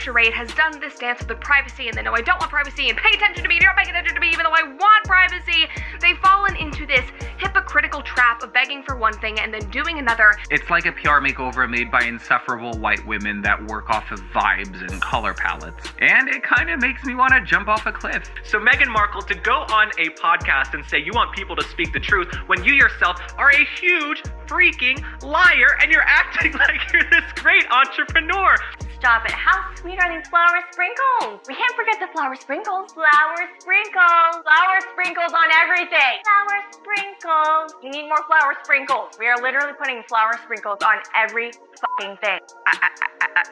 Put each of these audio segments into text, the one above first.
charade has done this dance with the privacy, and they know I don't want privacy, and pay attention to me, and you're not paying attention to me, even though I want privacy. They've fallen into this hypocritical trap of begging for one thing and then doing another. It's like a PR makeover made by insufferable white women that work off of vibes and color palettes. And it kind of makes me want to jump off a cliff. So Meghan Markle, to go on a podcast and say you want people to speak the truth when you yourself are a huge freaking liar and you're acting like you're this great entrepreneur. Stop it. How sweet are these flower sprinkles? We can't forget the flower sprinkles. Flower sprinkles. Flower sprinkles on everything. Flower sprinkles. You need more flower sprinkles. We are literally putting flower sprinkles on every fucking thing.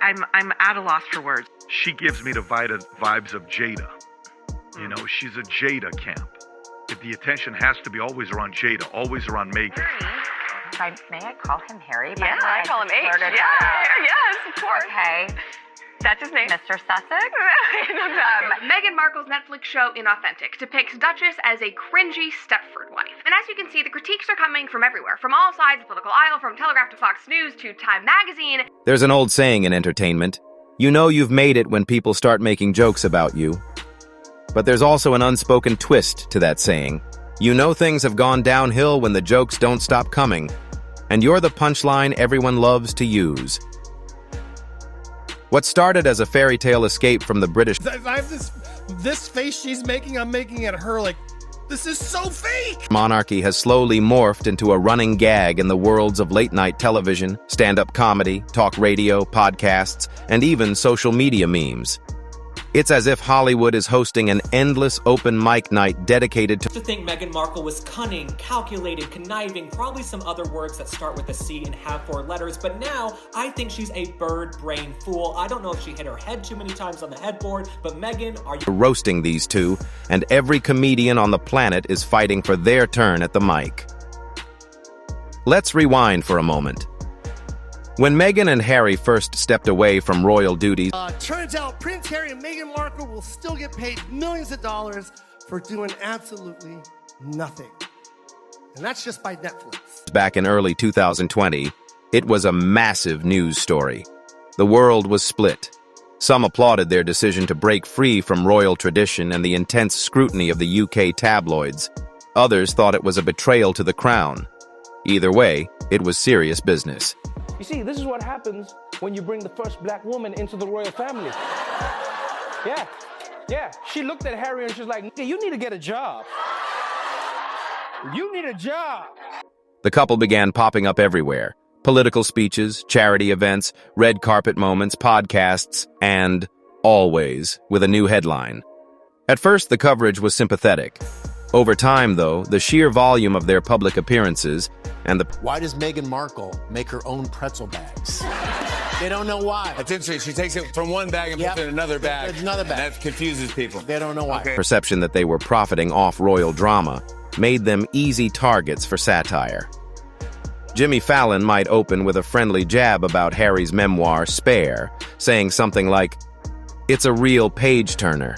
I'm at a loss for words. She gives me the vibes of Jada. You know, she's a Jada camp. If the attention has to be always around Jada, always around Meghan. May I call him Harry? Yeah, I call him H. Yes, of course. Okay. That's his name. Mr. Sussex? Meghan Markle's Netflix show Inauthentic depicts Duchess as a cringy Stepford wife. And as you can see, the critiques are coming from everywhere, from all sides of the political aisle, from Telegraph to Fox News to Time Magazine. There's an old saying in entertainment, you know you've made it when people start making jokes about you. But there's also an unspoken twist to that saying. You know things have gone downhill when the jokes don't stop coming. And you're the punchline everyone loves to use. What started as a fairy tale escape from the British... I have this face she's making, I'm making at her like, this is so fake! Monarchy has slowly morphed into a running gag in the worlds of late-night television, stand-up comedy, talk radio, podcasts, and even social media memes. It's as if Hollywood is hosting an endless open mic night dedicated to... I think Meghan Markle was cunning, calculated, conniving, probably some other words that start with a C and have 4 letters, but now I think she's a bird brain fool. I don't know if she hit her head too many times on the headboard, but Meghan, are you... roasting these two, and every comedian on the planet is fighting for their turn at the mic. Let's rewind for a moment. When Meghan and Harry first stepped away from royal duties, Turns out Prince Harry and Meghan Markle will still get paid millions of dollars for doing absolutely nothing. And that's just by Netflix. Back in early 2020, it was a massive news story. The world was split. Some applauded their decision to break free from royal tradition and the intense scrutiny of the UK tabloids. Others thought it was a betrayal to the crown. Either way, it was serious business. You see, this is what happens when you bring the first black woman into the royal family. Yeah. She looked at Harry and she's like, you need to get a job. You need a job. The couple began popping up everywhere. Political speeches, charity events, red carpet moments, podcasts, and always with a new headline. At first, the coverage was sympathetic. Over time, though, the sheer volume of their public appearances and the... Why does Meghan Markle make her own pretzel bags? They don't know why. That's interesting. She takes it from one bag and puts it in another bag. Another bag. That confuses people. They don't know why. Okay. Perception that they were profiting off royal drama made them easy targets for satire. Jimmy Fallon might open with a friendly jab about Harry's memoir, Spare, saying something like, "It's a real page-turner,"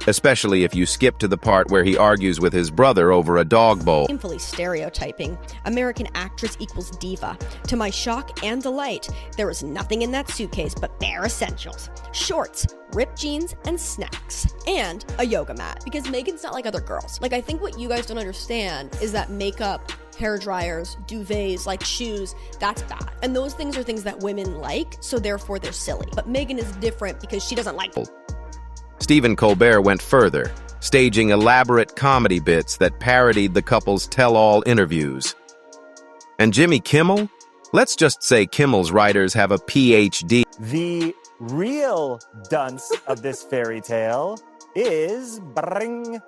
especially if you skip to the part where he argues with his brother over a dog bowl. Painfully stereotyping. American actress equals diva. To my shock and delight, there was nothing in that suitcase but bare essentials. Shorts, ripped jeans, and snacks. And a yoga mat. Because Meghan's not like other girls. Like, I think what you guys don't understand is that makeup, hair dryers, duvets, like shoes, that's bad. And those things are things that women like, so therefore they're silly. But Meghan is different because she doesn't like... Stephen Colbert went further, staging elaborate comedy bits that parodied the couple's tell-all interviews. And Jimmy Kimmel? Let's just say Kimmel's writers have a PhD. The real dunce of this fairy tale is...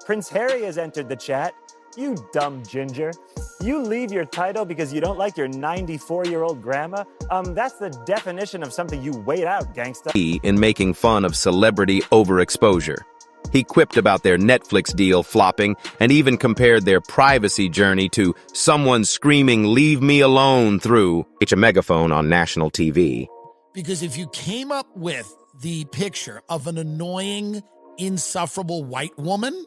Prince Harry has entered the chat. You dumb ginger. You leave your title because you don't like your 94-year-old grandma? That's the definition of something you wait out, gangsta. In making fun of celebrity overexposure. He quipped about their Netflix deal flopping and even compared their privacy journey to someone screaming, "Leave me alone," through a megaphone on national TV. Because if you came up with the picture of an annoying, insufferable white woman,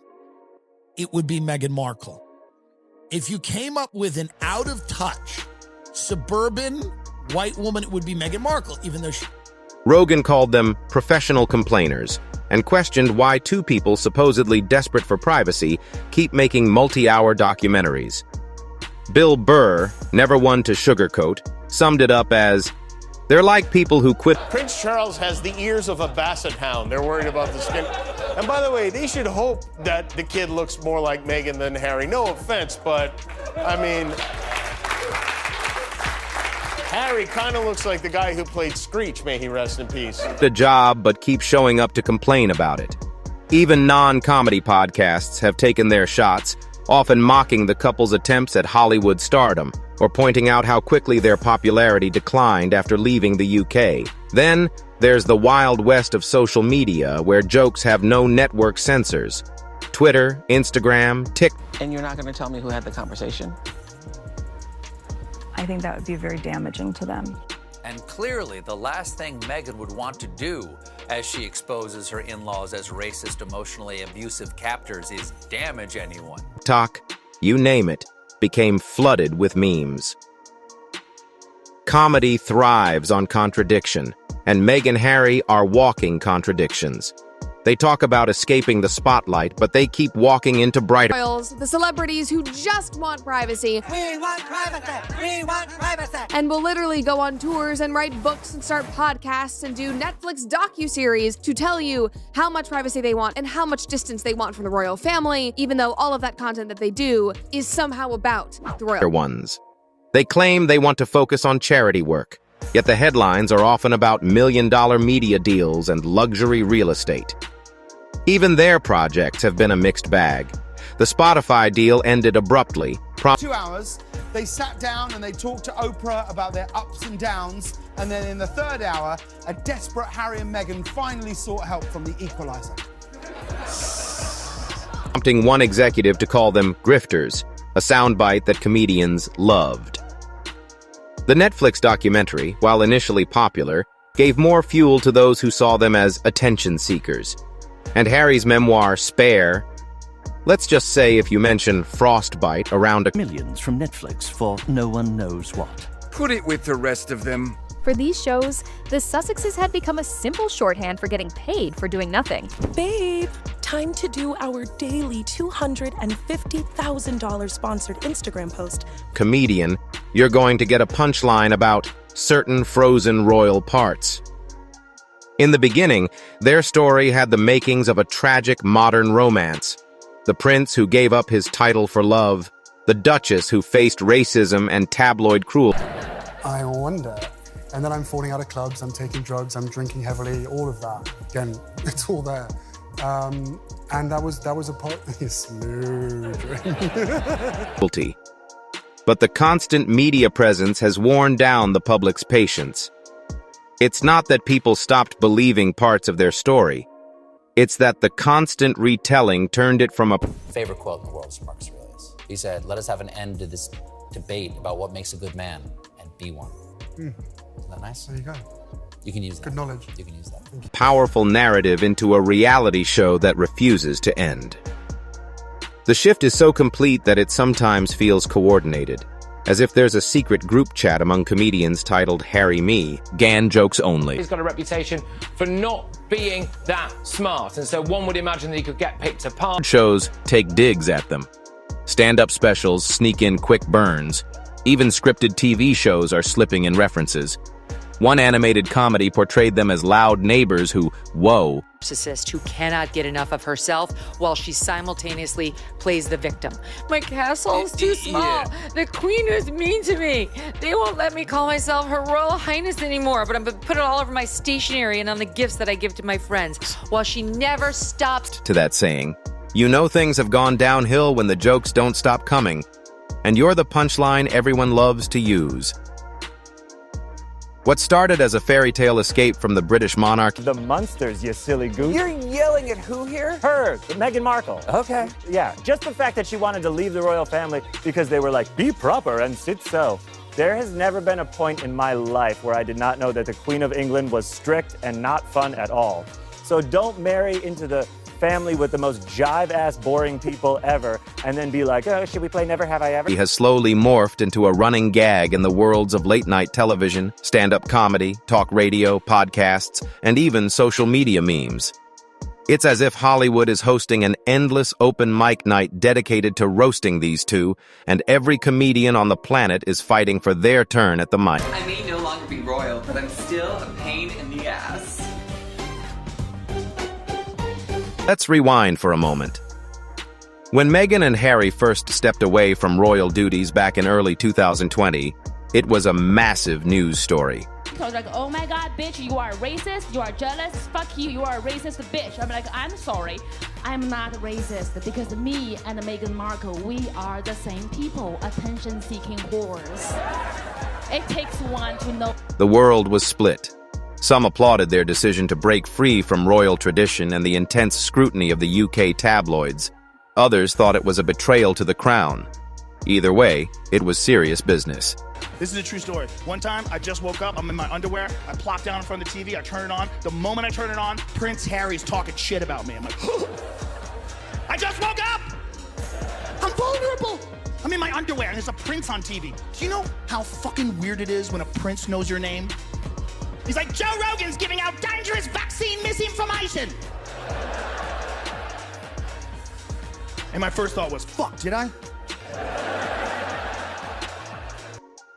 it would be Meghan Markle. If you came up with an out-of-touch, suburban white woman, it would be Meghan Markle, even though Rogan called them professional complainers and questioned why two people supposedly desperate for privacy keep making multi-hour documentaries. Bill Burr, never one to sugarcoat, summed it up as, "They're like people who quit." Prince Charles has the ears of a basset hound. They're worried about the skin. And by the way, they should hope that the kid looks more like Meghan than Harry. No offense, but I mean, Harry kind of looks like the guy who played Screech, may he rest in peace. The job, but keep showing up to complain about it. Even non-comedy podcasts have taken their shots, often mocking the couple's attempts at Hollywood stardom, or pointing out how quickly their popularity declined after leaving the UK. Then, there's the wild west of social media, where jokes have no network censors. Twitter, Instagram, TikTok. And you're not going to tell me who had the conversation? I think that would be very damaging to them. And clearly, the last thing Meghan would want to do as she exposes her in-laws as racist, emotionally abusive captors is damage anyone. TikTok, you name it, became flooded with memes. Comedy thrives on contradiction, and Meghan Harry are walking contradictions. They talk about escaping the spotlight, but they keep walking into brighter. Royals, the celebrities who just want privacy. We want privacy! We want privacy! And will literally go on tours and write books and start podcasts and do Netflix docuseries to tell you how much privacy they want and how much distance they want from the royal family, even though all of that content that they do is somehow about the royal ones. They claim they want to focus on charity work, yet the headlines are often about million-dollar media deals and luxury real estate. Even their projects have been a mixed bag. The Spotify deal ended abruptly. 2 hours, they sat down and they talked to Oprah about their ups and downs, and then in the third hour, a desperate Harry and Meghan finally sought help from the Equalizer. Prompting one executive to call them grifters, a soundbite that comedians loved. The Netflix documentary, while initially popular, gave more fuel to those who saw them as attention seekers. And Harry's memoir, Spare, let's just say if you mention frostbite around millions from Netflix for no one knows what. Put it with the rest of them. For these shows, the Sussexes had become a simple shorthand for getting paid for doing nothing. Babe, time to do our daily $250,000 sponsored Instagram post. Comedian, you're going to get a punchline about certain frozen royal parts. In the beginning, their story had the makings of a tragic modern romance. The prince who gave up his title for love, the duchess who faced racism and tabloid cruelty. I wonder. And then I'm falling out of clubs, I'm taking drugs, I'm drinking heavily, all of that. Again, it's all there. And that was a part smooth. But the constant media presence has worn down the public's patience. It's not that people stopped believing parts of their story. It's that the constant retelling turned it from a... Favorite quote in the world is Marcus Aurelius. He said, "Let us have an end to this debate about what makes a good man and be one." Isn't that nice? There you go. You can use that. Good knowledge. You can use that. Powerful narrative into a reality show that refuses to end. The shift is so complete that it sometimes feels coordinated, as if there's a secret group chat among comedians titled Harry Me, Gan Jokes Only. He's got a reputation for not being that smart, and so one would imagine that he could get picked apart. Shows take digs at them. Stand-up specials sneak in quick burns. Even scripted TV shows are slipping in references. One animated comedy portrayed them as loud neighbors who, whoa, narcissist who cannot get enough of herself while she simultaneously plays the victim. My castle's too small. Yeah. The queen is mean to me. They won't let me call myself Her Royal Highness anymore, but I'm going to put it all over my stationery and on the gifts that I give to my friends, while she never stops. To that saying, you know things have gone downhill when the jokes don't stop coming, and you're the punchline everyone loves to use. What started as a fairy tale escape from the British monarch... The Munsters, you silly goose. You're yelling at who here? Her, Meghan Markle. Okay. Yeah, just the fact that she wanted to leave the royal family because they were like, be proper and sit so. There has never been a point in my life where I did not know that the Queen of England was strict and not fun at all. So don't marry into the family with the most jive-ass boring people ever, and then be like, oh, should we play Never Have I Ever? He has slowly morphed into a running gag in the worlds of late-night television, stand-up comedy, talk radio, podcasts, and even social media memes. It's as if Hollywood is hosting an endless open mic night dedicated to roasting these two, and every comedian on the planet is fighting for their turn at the mic. I may no longer be royal, but I'm still a pain in the ass. Let's rewind for a moment. When Meghan and Harry first stepped away from royal duties back in early 2020, it was a massive news story. I was like, oh my God, bitch, you are racist, you are jealous, fuck you, you are a racist bitch. I'm like, I'm sorry, I'm not racist, because me and Meghan Markle, we are the same people, attention-seeking whores. It takes one to know. The world was split. Some applauded their decision to break free from royal tradition and the intense scrutiny of the UK tabloids. Others thought it was a betrayal to the crown. Either way, it was serious business. This is a true story. One time, I just woke up, I'm in my underwear, I plop down in front of the TV, I turn it on. The moment I turn it on, Prince Harry's talking shit about me. I'm like, I just woke up! I'm vulnerable! I'm in my underwear and there's a prince on TV. Do you know how fucking weird it is when a prince knows your name? He's like, Joe Rogan's giving out dangerous vaccine misinformation! And my first thought was, fuck, did I?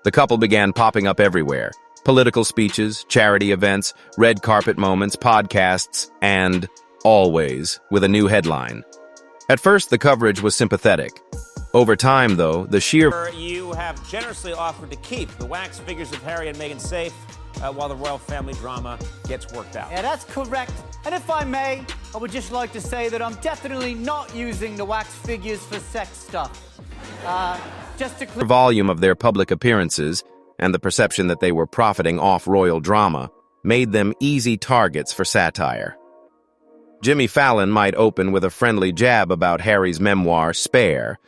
The couple began popping up everywhere. Political speeches, charity events, red carpet moments, podcasts, and always with a new headline. At first, the coverage was sympathetic. Over time, though, the sheer... You have generously offered to keep the wax figures of Harry and Meghan safe while the royal family drama gets worked out. Yeah, that's correct. And if I may, I would just like to say that I'm definitely not using the wax figures for sex stuff. Just to The volume of their public appearances and the perception that they were profiting off royal drama made them easy targets for satire. Jimmy Fallon might open with a friendly jab about Harry's memoir, Spare,